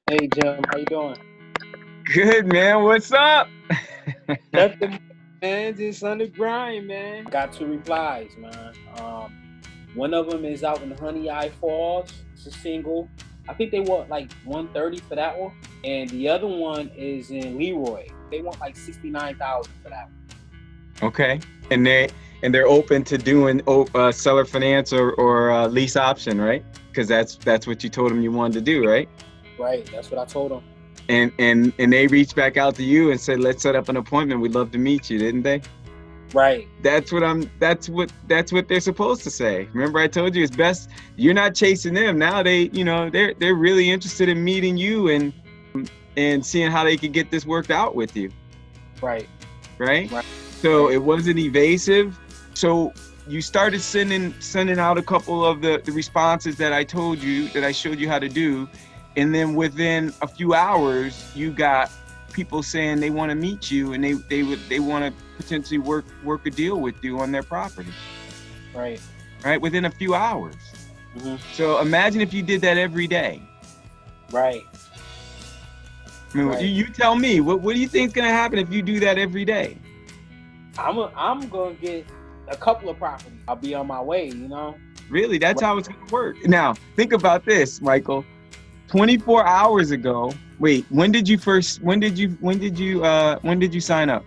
Hey Jim, how you doing? Good, man. What's up? Nothing, man. Just on the grind, man. Got two replies, man. One of them is out in Honey Eye Falls. It's a single. I think they want like 130 for that one, and the other one is in Leroy. They want like 69,000 for that one. Okay. And they're open to doing seller finance or lease option, right? Because that's what you told them you wanted to do, right? Right, that's what I told them. And they reached back out to you and said, let's set up an appointment. We'd love to meet you, didn't they? Right, That's what they're supposed to say. Remember I told you it's best you're not chasing them. Now they're really interested in meeting you and seeing how they can get this worked out with you. right, Right? right, So right, it wasn't evasive. So you started sending out a couple of the responses that I told you, that I showed you how to do. And then within a few hours, you got people saying they want to meet you and they want to potentially work a deal with you on their property. right. Right? Within a few hours. Hmm. So imagine if you did that every day. Right, I mean, right. you tell me, what do you think is gonna happen if you do that every day? I'm gonna get a couple of properties. I'll be on my way, you know. Really, that's how it's gonna work. Now, think about this, Michael. 24 hours ago. Wait, when did you sign up?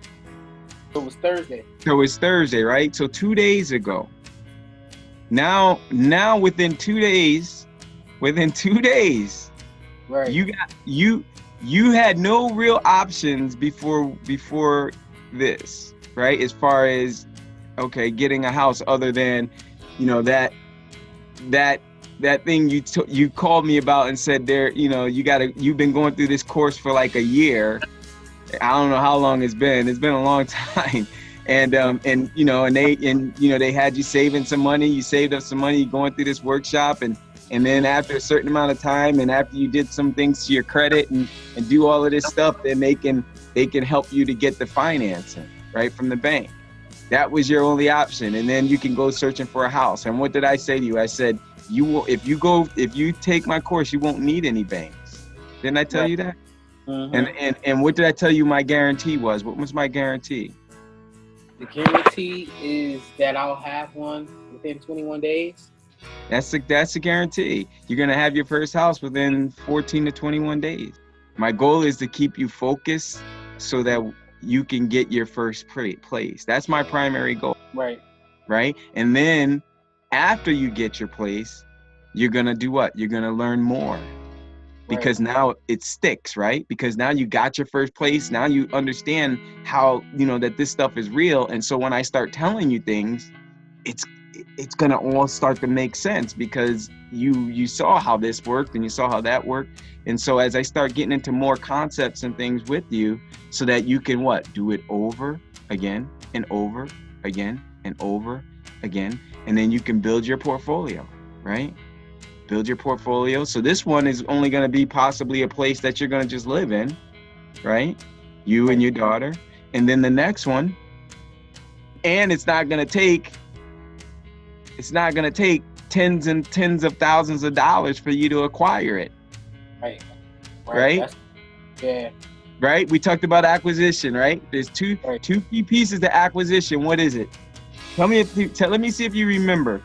It was Thursday. So it's Thursday, right? So 2 days ago. Now within 2 days, Right, you had no real options before this, right? As far as okay, getting a house other than, that thing you called me about and said you've been going through this course for like a year. I don't know how long it's been a long time. And they had you saving some money, you saved up some money going through this workshop, and then after a certain amount of time and after you did some things to your credit and do all of this stuff, then they can help you to get the financing right from the bank. That was your only option. And then you can go searching for a house. And what did I say to you? I said, if you take my course, you won't need any banks. Didn't I tell right. you that? Hmm. And what did I tell you my guarantee was? What was my guarantee? The guarantee is that I'll have one within 21 days. That's the guarantee. You're gonna have your first house within 14 to 21 days. My goal is to keep you focused so that you can get your first place. That's my primary goal, Right, right? And then after you get your place, you're gonna do what? You're gonna learn more. right, Because now it sticks, right? Because now you got your first place. Now you understand how, that this stuff is real. And so when I start telling you things, it's gonna all start to make sense because you saw how this worked and you saw how that worked. And so as I start getting into more concepts and things with you, so that you can do it over again and over again and over again, and then you can build your portfolio, right? Build your portfolio. So this one is only going to be possibly a place that you're going to just live in, right? You and your daughter. And then the next one, and it's not going to take tens and tens of thousands of dollars for you to acquire it, right, right? Yeah, Right? We talked about acquisition, right? There's two right. key pieces to acquisition. What is it? Let me see if you remember.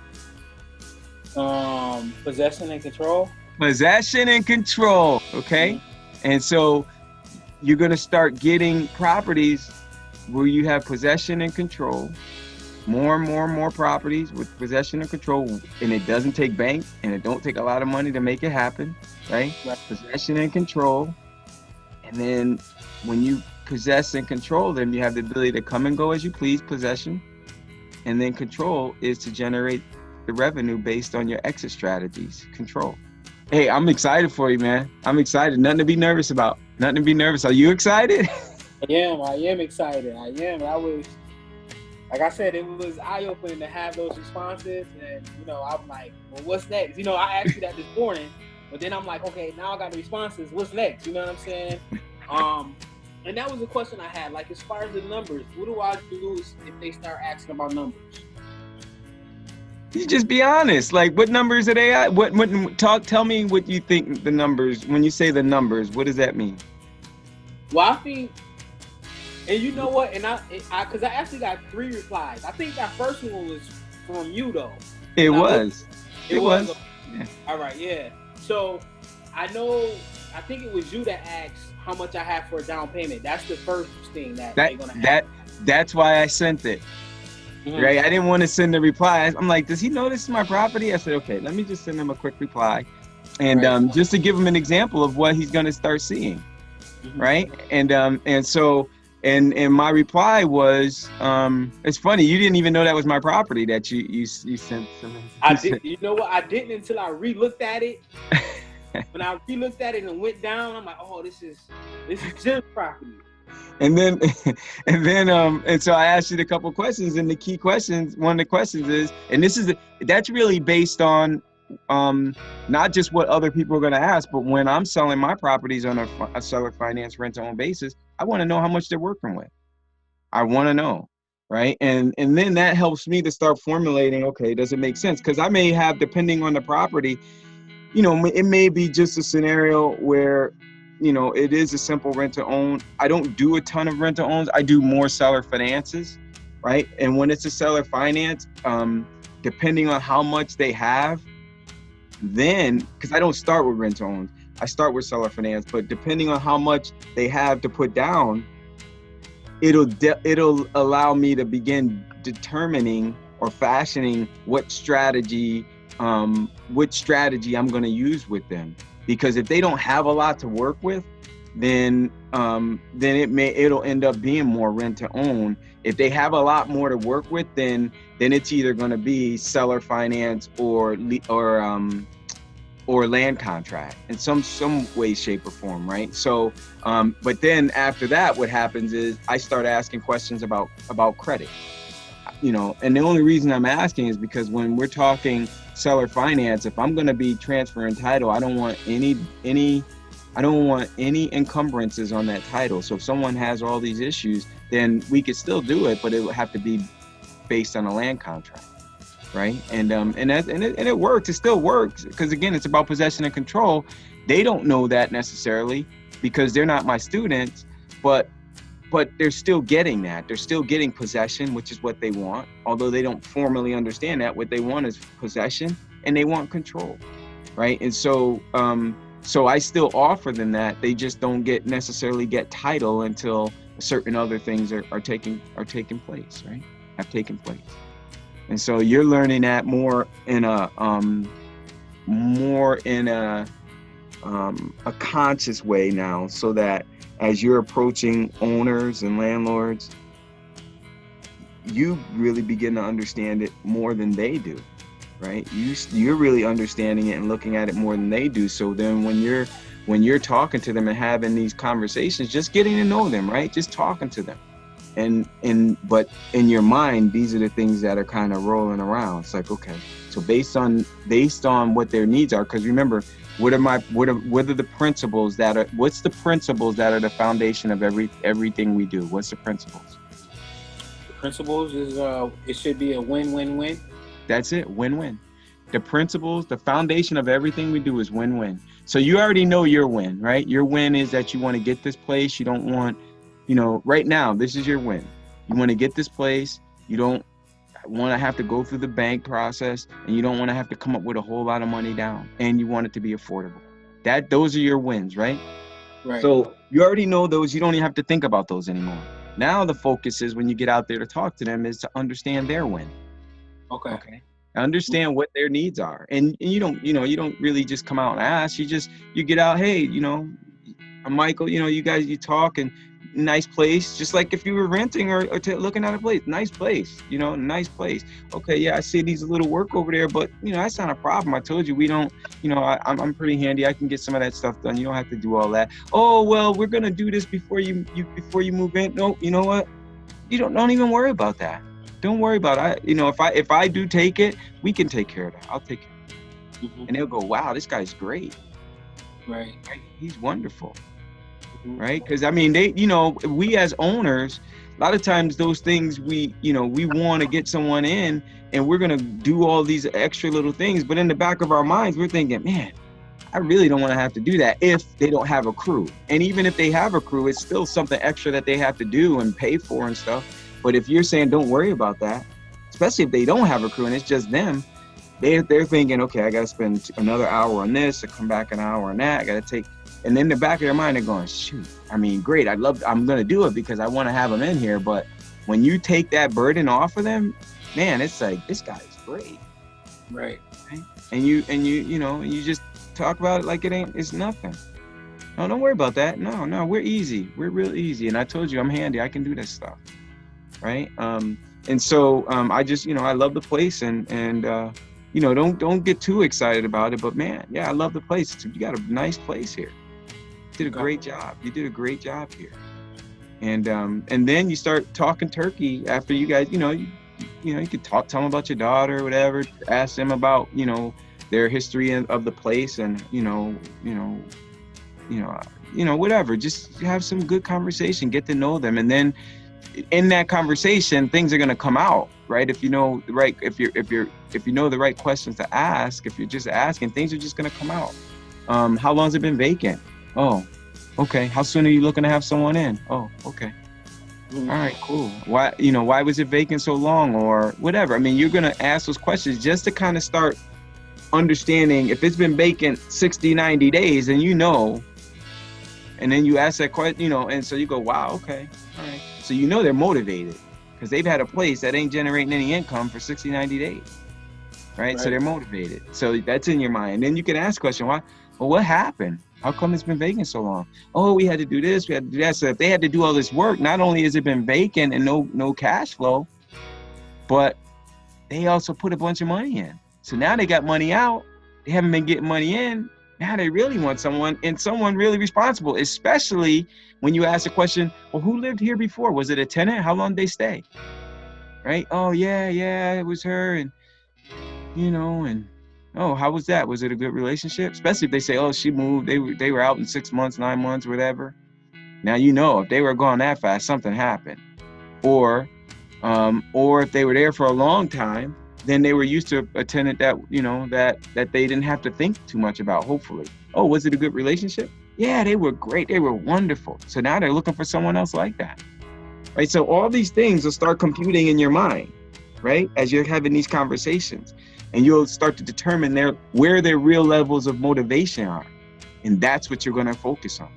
Possession and control. Possession and control, okay? Mm-hmm. And so you're going to start getting properties where you have possession and control, more and more properties with possession and control, and it doesn't take bank and it don't take a lot of money to make it happen, right? Right. Possession and control. And then when you possess and control them, you have the ability to come and go as you please, possession. And then control is to generate the revenue based on your exit strategies, control. Hey, I'm excited for you, man. I'm excited. Nothing to be nervous about. Nothing to be nervous. Are you excited? I am excited. I am. I was, like I said, it was eye-opening to have those responses. And, I'm like, well, what's next? I asked you that this morning, but then I'm like, okay, now I got the responses. What's next? You know what I'm saying? And that was a question I had. Like, as far as the numbers, what do I do if they start asking about numbers? You just be honest. Like, what numbers are they at? Tell me what you think the numbers, when you say the numbers, what does that mean? Well, I think, and you know what? And because I actually got 3 replies. I think that first one was from you though. It was. It was. Yeah. All right, yeah. So I think it was you that asked how much I have for a down payment. That's the first thing that they're gonna have. That's why I sent it. Mm-hmm. Right? I didn't want to send the reply. I'm like, does he know this is my property? I said, okay, let me just send him a quick reply. And just to give him an example of what he's gonna start seeing. Mm-hmm. Right? And so my reply was, it's funny, you didn't even know that was my property that you sent to me. You know what? I didn't until I re-looked at it. When I re-looked at it and went down, I'm like, oh, this is Jim's property. And so I asked you a couple of questions, and the key questions, one of the questions is, and that's really based on not just what other people are going to ask, but when I'm selling my properties on a seller finance rent-to-own basis, I want to know how much they're working with. I want to know, right? And then that helps me to start formulating, okay, does it make sense? Because I may have, depending on the property, it may be just a scenario where, it is a simple rent-to-own. I don't do a ton of rent-to-owns. I do more seller finances, right? And when it's a seller finance, depending on how much they have, then, because I don't start with rent-to-owns, I start with seller finance, but depending on how much they have to put down, it'll allow me to begin determining or fashioning which strategy I'm going to use with them. Because if they don't have a lot to work with, then it'll end up being more rent to own. If they have a lot more to work with, then it's either going to be seller finance or land contract in some way, shape, or form, right? So, but then after that, what happens is I start asking questions about credit. And the only reason I'm asking is because when we're talking seller finance, if I'm going to be transferring title, I don't want any encumbrances on that title. So if someone has all these issues, then we could still do it, but it would have to be based on a land contract, right? And it works. It still works because, again, it's about possession and control. They don't know that necessarily because they're not my students, but they're still getting that. They're still getting possession, which is what they want. Although they don't formally understand that, what they want is possession and they want control, right? And so I still offer them that. They just don't necessarily get title until certain other things are taking place, right? Have taken place. And so you're learning that more in a conscious way now, so that as you're approaching owners and landlords, you really begin to understand it more than they do, right? You're really understanding it and looking at it more than they do. So then when you're talking to them and having these conversations, just getting to know them, right? Just talking to them. But in your mind, these are the things that are kind of rolling around. It's like, okay, so based on what their needs are, because remember, what's the principles that are the foundation of everything we do? What's the principles? The principles is it should be a win-win-win. That's it, win-win. The principles, the foundation of everything we do is win-win. So you already know your win, right? Your win is that you want to get this place. You don't want, right now, this is your win. You want to get this place. You don't want to have to go through the bank process, and you don't want to have to come up with a whole lot of money down, and you want it to be affordable. Those are your wins, right? Right. So you already know those. You don't even have to think about those anymore. Now the focus is, when you get out there to talk to them, is to understand their win. Okay. Understand what their needs are, and you don't really just come out and ask. You get out. Hey, I'm Michael. You talk, and nice place, just like if you were renting or looking at a place. Nice place, nice place. Okay, yeah, I see needs a little work over there, but that's not a problem. I told you we don't. I'm pretty handy. I can get some of that stuff done. You don't have to do all that. Oh well, we're gonna do this before you move in. No, you know what? You don't even worry about that. Don't worry about it. If I do take it, we can take care of that. I'll take it. Mm-hmm. And they'll go, wow, this guy's great. Right. He's wonderful. right? Because I mean, we as owners, a lot of times those things we want to get someone in, and we're gonna do all these extra little things, but in the back of our minds, we're thinking, man, I really don't want to have to do that if they don't have a crew. And even if they have a crew, it's still something extra that they have to do and pay for and stuff. But if you're saying don't worry about that, especially if they don't have a crew and it's just them, they're thinking, okay, I got to spend another hour on this, to come back an hour on that. I got to take, and in the back of their mind, they're going, shoot, I mean, great. I'm going to do it because I want to have them in here. But when you take that burden off of them, man, it's like, this guy's great. Right. And you just talk about it like it's nothing. No, don't worry about that. No, we're easy. We're real easy. And I told you I'm handy. I can do this stuff. Right. And so I just, I love the place and don't get too excited about it. But man, yeah, I love the place. You got a nice place here. You did a great job. You did a great job here. And then you start talking turkey after you guys, you could tell them about your daughter or whatever, ask them about, their history of the place and, whatever, just have some good conversation, get to know them. And then in that conversation, things are going to come out, right? If you know the right, if you know the right questions to ask, if you're just asking, things are just going to come out. How long has it been vacant? Oh, okay. How soon are you looking to have someone in? Oh, okay. All right, cool. Why was it vacant so long or whatever? I mean, you're going to ask those questions just to kind of start understanding if it's been vacant 60, 90 days and and then you ask that question, and so you go, wow, okay, all right. So they're motivated because they've had a place that ain't generating any income for 60, 90 days, right? So they're motivated. So that's in your mind. Then you can ask the question, why? Well, what happened? How come it's been vacant so long? Oh, we had to do this, we had to do that. So if they had to do all this work, not only has it been vacant and no cash flow, but they also put a bunch of money in. So now they got money out. They haven't been getting money in. Now they really want someone really responsible, especially when you ask the question, well, who lived here before? Was it a tenant? How long did they stay? Right? Oh, yeah, it was her. And, and, oh, how was that? Was it a good relationship? Especially if they say, oh, she moved. They were out in 6 months, 9 months, whatever. Now, if they were gone that fast, something happened. Or if they were there for a long time, then they were used to a tenant that, that they didn't have to think too much about, hopefully. Oh, was it a good relationship? Yeah, they were great. They were wonderful. So now they're looking for someone else like that. Right? So all these things will start computing in your mind, right? As you're having these conversations. And you'll start to determine where their real levels of motivation are. And that's what you're going to focus on.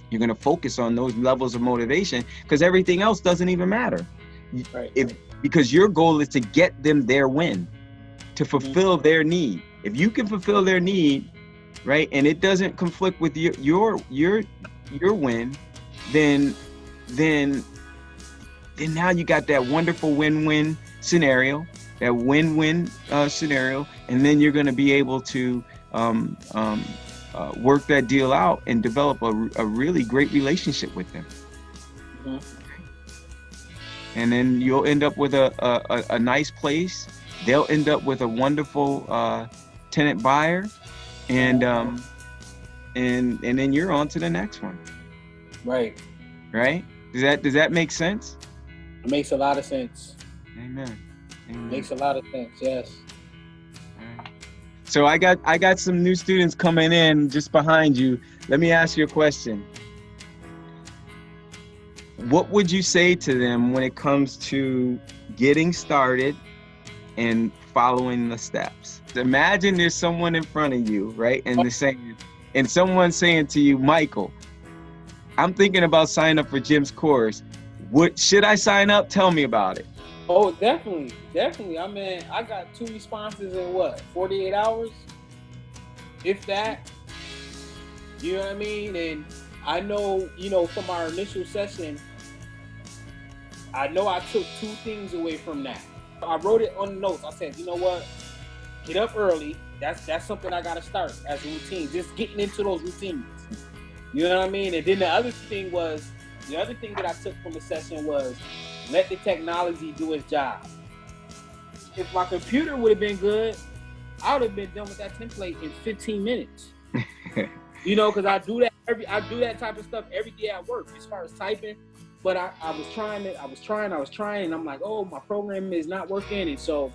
You're going to focus on those levels of motivation because everything else doesn't even matter. Right. Because your goal is to get them their win, to fulfill their need. If you can fulfill their need, right, and it doesn't conflict with your win, then now you got that wonderful win-win scenario, and then you're going to be able to work that deal out and develop a really great relationship with them. And then you'll end up with a nice place. They'll end up with a wonderful tenant buyer, and then you're on to the next one. Right. Does that make sense? It makes a lot of sense. Amen. Makes a lot of sense. Yes. Right. So I got some new students coming in just behind you. Let me ask you a question. What would you say to them when it comes to getting started and following the steps? Imagine there's someone in front of you, right? And someone's saying to you, Michael, I'm thinking about signing up for Jim's course. Should I sign up? Tell me about it. Oh, definitely. I mean, I got 2 responses in 48 hours? If that. You know what I mean? And I know, from our initial session, I know I took 2 things away from that. I wrote it on the notes. I said, you know what? Get up early. That's something I got to start as a routine. Just getting into those routines. You know what I mean? And then the other thing that I took from the session was let the technology do its job. If my computer would have been good, I would have been done with that template in 15 minutes. You know, because I do that type of stuff every day at work as far as typing. But I was trying, and I'm like, oh, my program is not working, and so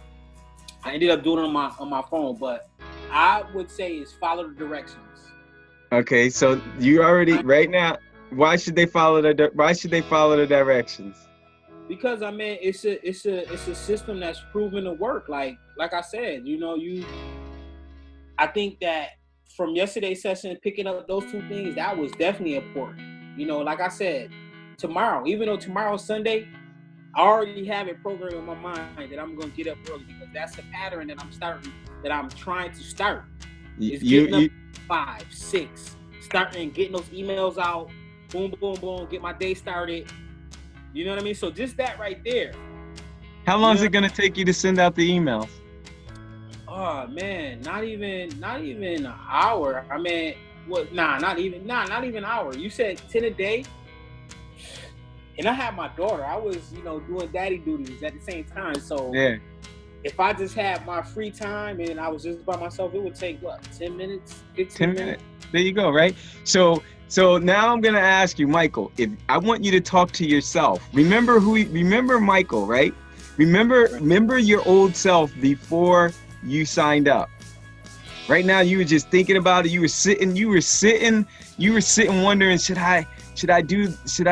I ended up doing it on my phone. But I would say is follow the directions. Okay, so you already right now. Why should they follow the directions? Because I mean, it's a system that's proven to work. Like I said, you know, I think that from yesterday's session, picking up those two things, that was definitely important. You know, like I said, tomorrow, even though tomorrow's Sunday, I already have a program in my mind that I'm gonna get up early because that's the pattern that I'm trying to start. Is getting up 5, 6, starting getting those emails out, boom, boom, boom, get my day started. You know what I mean? So just that right there. How long is it gonna take you to send out the emails? Oh man, not even an hour. I mean, not even an hour. You said 10 a day, and I had my daughter. I was, you know, doing daddy duties at the same time. So yeah, if I just had my free time and I was just by myself, it would take what, 10 minutes, 15 minutes. There you go, right? So now I'm gonna ask you, Michael. If I want you to talk to yourself, remember Michael, right? Remember your old self before you signed up. Right now, you were just thinking about it. You were sitting wondering, should I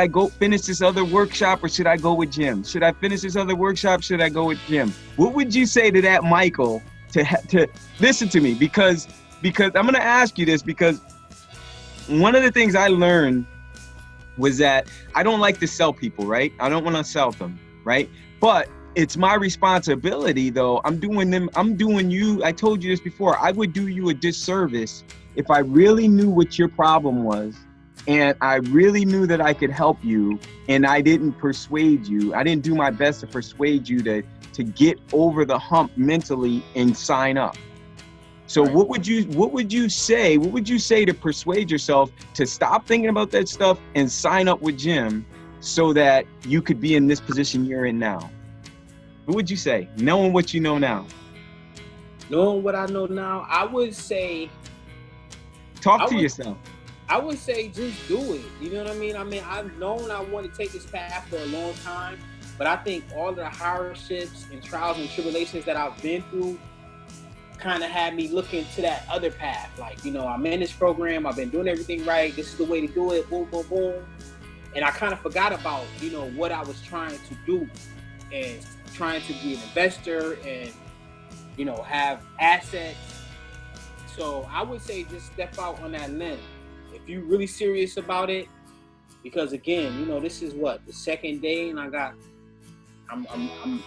go finish this other workshop or should I go with Jim? Should I finish this other workshop? Should I go with Jim? What would you say to that Michael to listen to me? Because I'm going to ask you this because one of the things I learned was that I don't like to sell people, right? I don't want to sell them, right? But it's my responsibility though. I told you this before, I would do you a disservice if I really knew what your problem was and I really knew that I could help you and I didn't persuade you. I didn't do my best to persuade you to get over the hump mentally and sign up. So right. What would you say to persuade yourself to stop thinking about that stuff and sign up with Jim so that you could be in this position you're in now? What would you say, knowing what you know now? Knowing what I know now, I would say... Talk to yourself. I would say just do it. You know what I mean? I mean, I've known I want to take this path for a long time, but I think all the hardships and trials and tribulations that I've been through kind of had me looking to that other path. Like, you know, I'm in this program, I've been doing everything right, this is the way to do it, boom, boom, boom. And I kind of forgot about, you know, what I was trying to do and trying to be an investor and, you know, have assets. So I would say just step out on that limb. If you're really serious about it, because again, you know, this is what, the second day, and I'm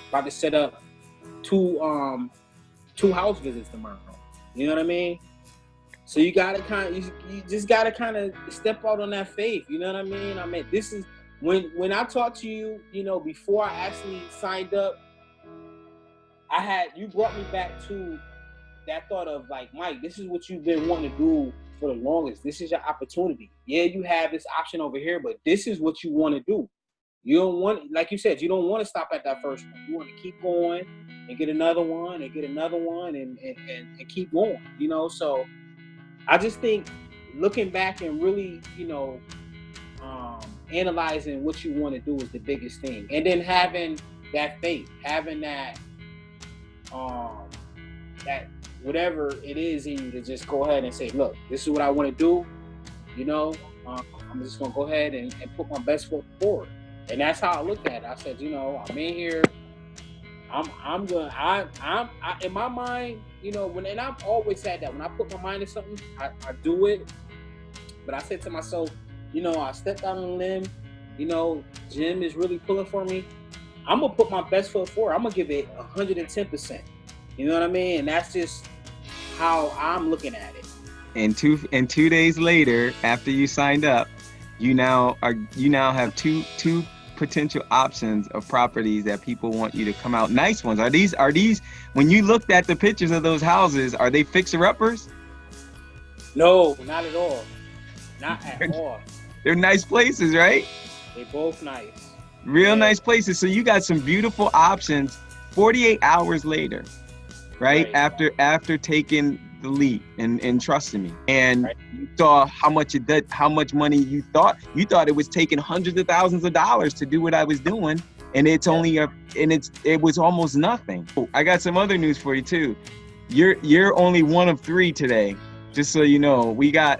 about to set up two house visits tomorrow. You know what I mean? So you gotta you just gotta kind of step out on that faith. You know what I mean? I mean, this is when I talked to you, you know, before I actually signed up, you brought me back to that thought of like, Mike, this is what you've been wanting to do for the longest. This is your opportunity. Yeah, you have this option over here, but this is what you want to do. You don't want, like you said, you don't want to stop at that first one. You want to keep going and get another one and get another one and keep going, you know? So I just think looking back and really, you know, analyzing what you want to do is the biggest thing. And then having that faith, having that whatever it is in you to just go ahead and say, look, this is what I want to do. You know, I'm just going to go ahead and put my best foot forward. And that's how I looked at it. I said, you know, I'm in here. I'm in my mind, you know, and I've always had that. When I put my mind to something, I do it. But I said to myself, you know, I stepped out on a limb. You know, Jim is really pulling for me. I'm going to put my best foot forward. I'm going to give it 110%. You know what I mean? And that's just how I'm looking at it. And 2 days later, after you signed up, you now have two potential options of properties that people want you to come out. Nice ones. Are these when you looked at the pictures of those houses, are they fixer-uppers? No, not at all. Not at all. They're nice places, right? They're both nice. Real nice places. So you got some beautiful options 48 hours later, right? After taking the leap and trusting me. And Right. you saw how much it did, how much money you thought it was taking hundreds of thousands of dollars to do what I was doing. And it's only it was almost nothing. Oh, I got some other news for you too. You're only one of 3 today. Just so you know, we got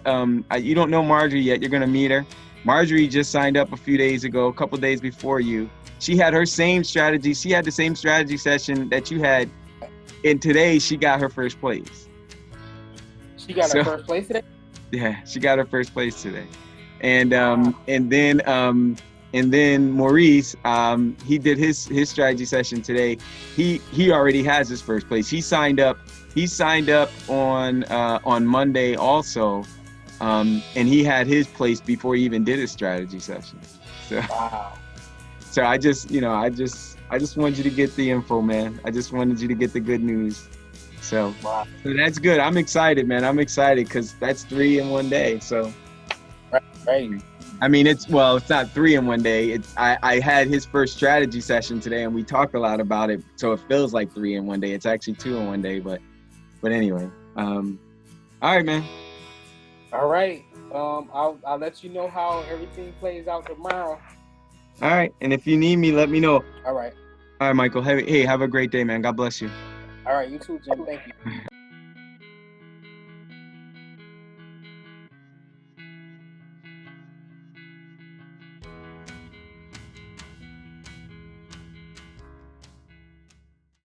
you don't know Marjorie yet. You're gonna meet her. Marjorie just signed up a few days ago, a couple days before you. She had her same strategy. She had the same strategy session that you had, and today she got her first place. She got her first place today? Yeah, she got her first place today. And then Maurice, he did his strategy session today. He already has his first place. He signed up on Monday also, and he had his place before he even did his strategy session. So wow. So I just wanted you to get the info, man. I just wanted you to get the good news. So, wow. So that's good. I'm excited, man. I'm excited because that's 3 in one day. So, right. I mean, it's not 3 in one day. I had his first strategy session today, and we talked a lot about it. So it feels like 3 in one day. It's actually 2 in one day. But anyway, all right, man. All right. I'll let you know how everything plays out tomorrow. All right. And if you need me, let me know. All right. All right, Michael. Hey, have a great day, man. God bless you. All right. You too, Jim. Thank you.